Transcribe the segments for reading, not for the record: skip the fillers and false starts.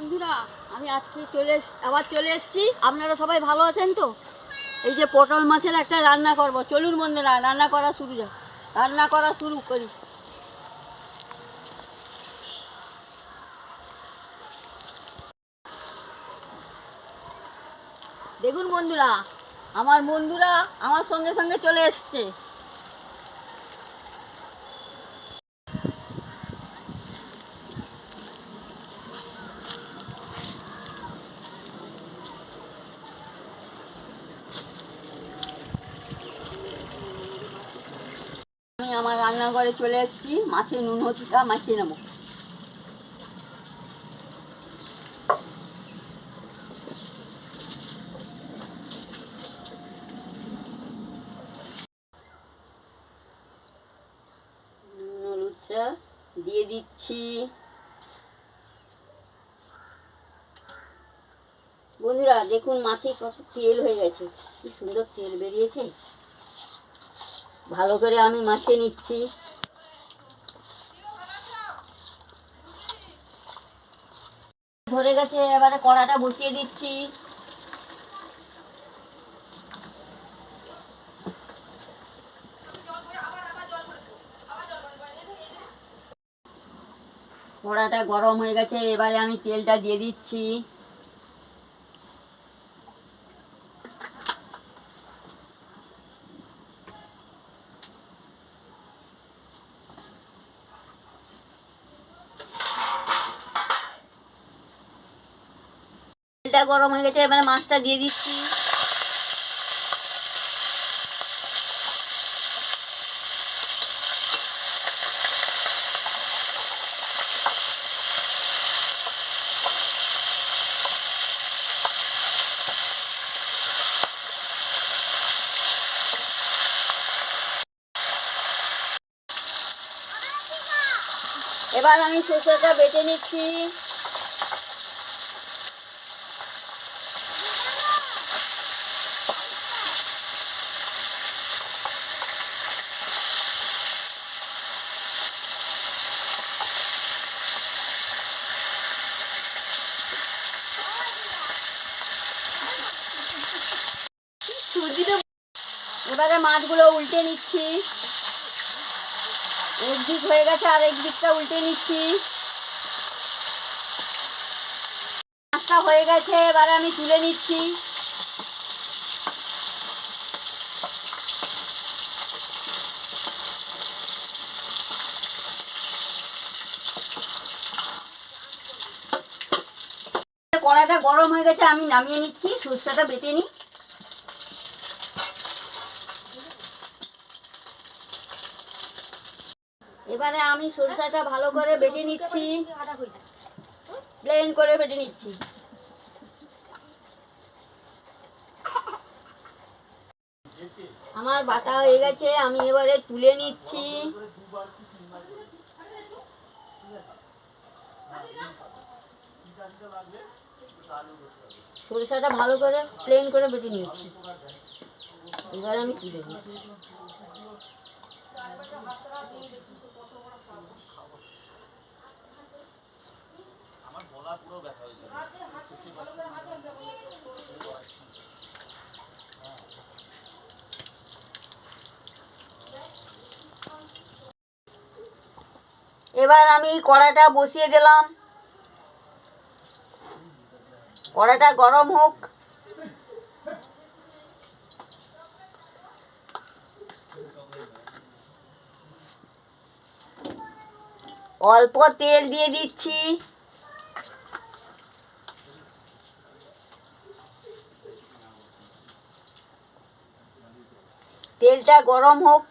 বন্ধুরা, আমি আজকে আবার চলে এসেছি। আপনারা সবাই ভালো আছেন তো? এই যে পটল মাছের একটা রান্না করব। চলুন বন্ধুরা, রান্না করা শুরু করি। দেখুন বন্ধুরা, আমার বন্ধুরা আমার সঙ্গে সঙ্গে চলে এসছে। আমি আমার রান্নাঘরে চলে এসেছি। মাছের নুন হলুদটা মাখিয়ে নেব। নুন হলুদটা দিয়ে দিচ্ছি। বন্ধুরা দেখুন, মাছে কত তেল হয়ে গেছে, কি সুন্দর তেল বেরিয়েছে। ভালো করে আমি মাখিয়ে নিচ্ছি। ধরে গেছে, এবারে কড়াটা বসিয়ে দিচ্ছি। কড়াটা গরম হয়ে গেছে, এবারে আমি তেলটা দিয়ে দিচ্ছি। তেলটা গরম হয়ে গেছে, এবারে মাছটা দিয়ে দিচ্ছি। এবার আমি সরষেটা বেটে নিচ্ছি। এবারে মাছগুলো উল্টে নিচ্ছি। একদিক হয়ে গেছে, আর একদিকটা উল্টে নিচ্ছি। মাছটা হয়ে গেছে, এবারে আমি তুলে নিচ্ছি। কড়াইটা গরম হয়ে গেছে, আমি নামিয়ে নিচ্ছি। সরষেটা বেটে নিই। এবারে আমি সরষেটা ভালো করে বেটে নিচ্ছি, প্লেন করে বেটে নিচ্ছি। আমার বাটা হয়ে গেছে, আমি এবারে তুলে নিচ্ছি। সরিষাটা ভালো করে প্লেন করে বেটে নিয়েছি, এবারে আমি তুলে নিচ্ছি। এবার আমি কড়াইটা বসিয়ে দিলাম। কড়াইটা গরম হোক। অল্প তেল দিয়ে দিচ্ছি। তেলটা গরম হোক।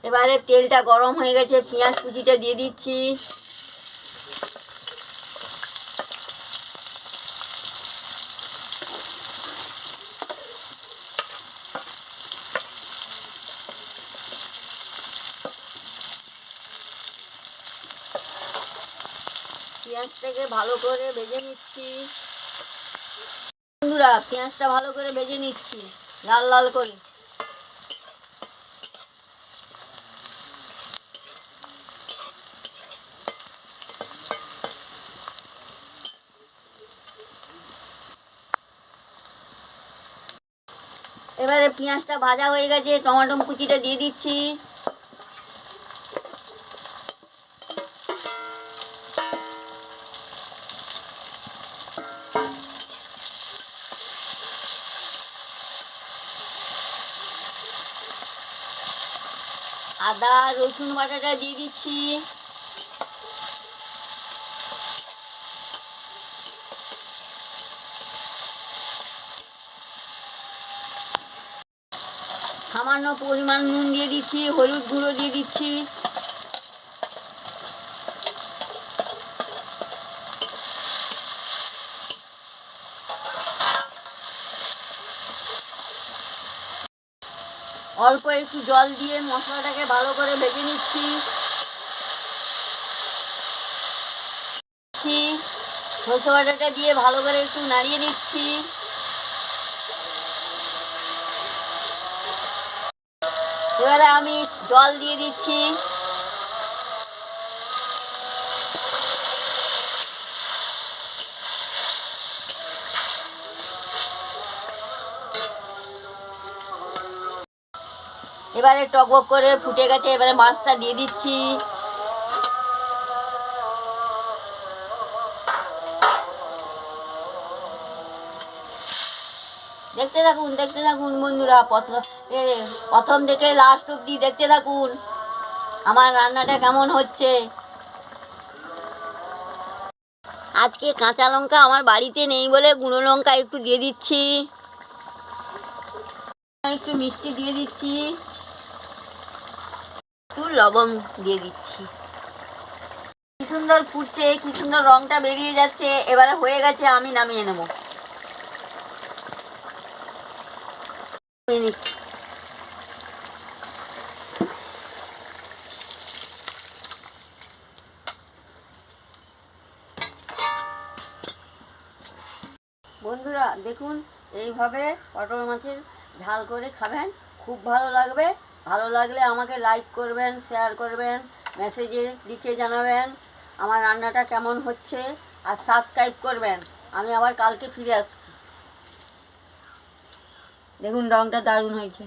এবারে তেলটা গরম হয়ে গেছে, পেঁয়াজ কুচিটা দিয়ে দিচ্ছি। পেঁয়াজটাকে ভালো করে ভেজে নিচ্ছি। বন্ধুরা, পেঁয়াজটা ভালো করে ভেজে নিচ্ছি, লাল লাল করে। এবারে পেঁয়াজটা ভাজা হয়ে গেছে, টমেটো কুচিটা দিয়ে দিচ্ছি। আদা রসুন বাটাটা দিয়ে দিচ্ছি। সামান্য পরিমাণ নুন দিয়ে দিচ্ছি, হলুদ গুঁড়ো দিয়ে দিচ্ছি। অল্প একটু জল দিয়ে মশলাটাকে ভালো করে ভেজে নিচ্ছি। সরষে বাটাটা দিয়ে ভালো করে একটু নাড়িয়ে নিচ্ছি। এবারে আমি জল দিয়ে দিচ্ছি। এবারে টকবক করে ফুটে গেছে, এবারে মাছটা দিয়ে দিচ্ছি। দেখতে থাকুন বন্ধুরা, প্রথম থেকে লাস্ট অব্দি দেখতে থাকুন আমার রান্নাটা কেমন হচ্ছে। আজকে কাঁচা লঙ্কা আমার বাড়িতে নেই বলে গুঁড়ো লঙ্কা একটু দিয়ে দিচ্ছি। একটু মিষ্টি দিয়ে দিচ্ছি, একটু লবণ দিয়ে দিচ্ছি। কি সুন্দর ফুটছে, কি সুন্দর রংটা বেরিয়ে যাচ্ছে। এবারে হয়ে গেছে, আমি নামিয়ে নেব। বন্ধুরা দেখুন, এইভাবে পটল মাছের ঝাল করে খাবেন, খুব ভালো লাগবে। ভালো লাগলে আমাকে লাইক করবেন, শেয়ার করবেন, মেসেজে লিখে জানাবেন আমার রান্নাটা কেমন হচ্ছে, আর সাবস্ক্রাইব করবেন। আমি আবার কালকে ফিরে আসছি। দেখুন রংটা দারুণ হয়েছে।